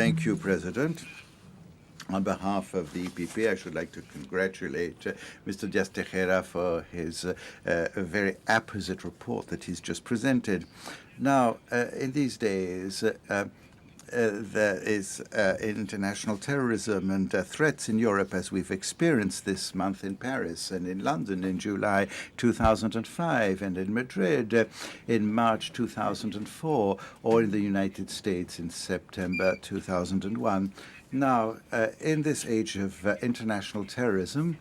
Thank you, President. On behalf of the EPP, I should like to congratulate Mr. Diaz-Tejera for his very apposite report that he's just presented. Now, in these days, there is international terrorism and threats in Europe, as we've experienced this month in Paris and in London in July 2005, and in Madrid in March 2004, or in the United States in September 2001. Now, in this age of international terrorism,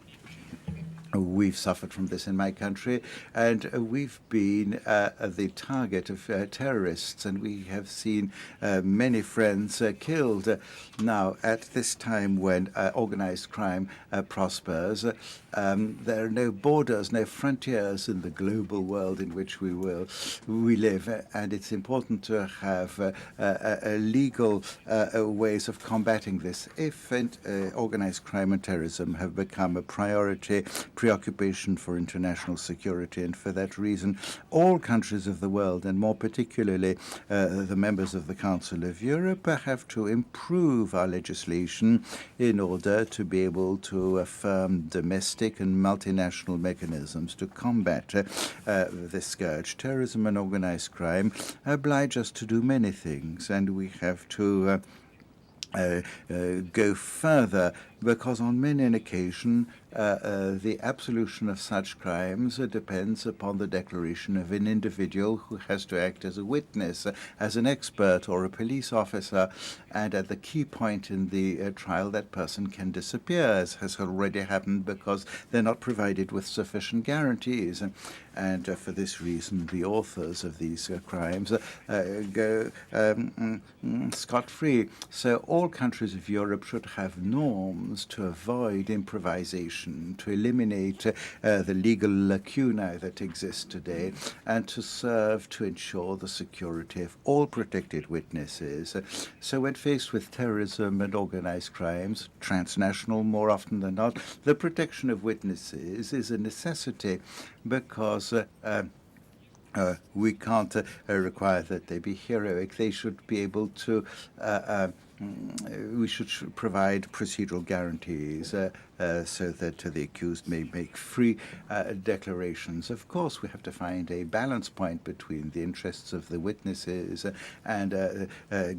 we've suffered from this in my country, and we've been the target of terrorists, and we have seen many friends killed. Now, at this time when organized crime prospers, there are no borders, no frontiers in the global world in which we live, and it's important to have legal ways of combating this. If organized crime and terrorism have become a priority preoccupation for international security, and for that reason, all countries of the world, and more particularly the members of the Council of Europe, have to improve our legislation in order to be able to affirm domestic and multinational mechanisms to combat this scourge. Terrorism and organized crime oblige us to do many things, and we have to go further, because on many an occasion the absolution of such crimes depends upon the declaration of an individual who has to act as a witness, as an expert or a police officer, and at the key point in the trial that person can disappear, as has already happened, because they're not provided with sufficient guarantees. And for this reason, the authors of these crimes go scot-free. So all countries of Europe should have norms to avoid improvisation, to eliminate the legal lacuna that exists today, and to serve to ensure the security of all protected witnesses. So when faced with terrorism and organized crimes, transnational more often than not, the protection of witnesses is a necessity, because we can't require that they be heroic. They should be able to we should provide procedural guarantees so that the accused may make free declarations. Of course, we have to find a balance point between the interests of the witnesses and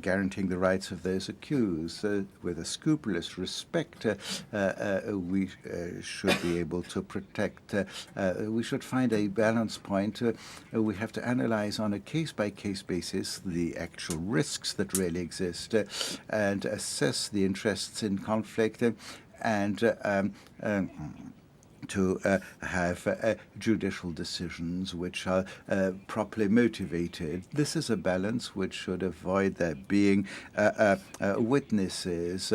guaranteeing the rights of those accused. With a scrupulous respect, we should be able to protect. We should find a balance point. We have to analyze on a case-by-case basis the actual risks that really exist, and assess the interests in conflict, and to have judicial decisions which are properly motivated. This is a balance which should avoid there being witnesses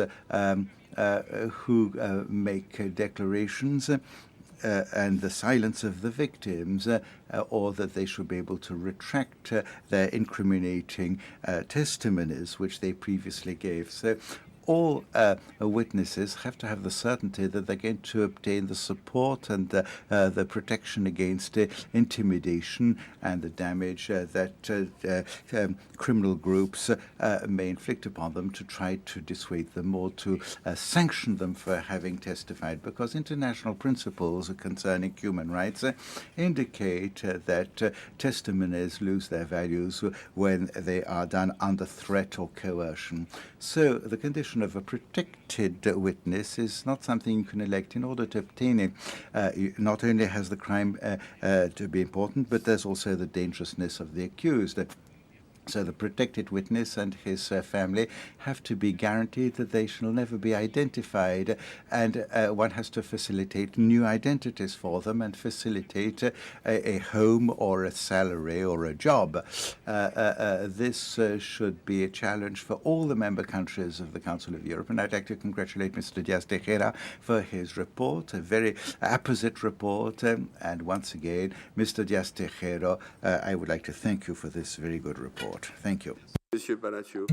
who make declarations and the silence of the victims, or that they should be able to retract their incriminating testimonies which they previously gave. So all witnesses have to have the certainty that they're going to obtain the support and the protection against intimidation and the damage that criminal groups may inflict upon them, to try to dissuade them or to sanction them for having testified, because international principles concerning human rights indicate that testimonies lose their values when they are done under threat or coercion. So the condition of a protected witness is not something you can elect. In order to obtain it, not only has the crime to be important, but there's also the dangerousness of the accused. So the protected witness and his family have to be guaranteed that they shall never be identified, and one has to facilitate new identities for them and facilitate a home or a salary or a job. This should be a challenge for all the member countries of the Council of Europe, and I'd like to congratulate Mr. Diaz-Tejera for his report, a very apposite report, and once again, Mr. Diaz-Tejera, I would like to thank you for this very good report. Thank you. Monsieur Palacios.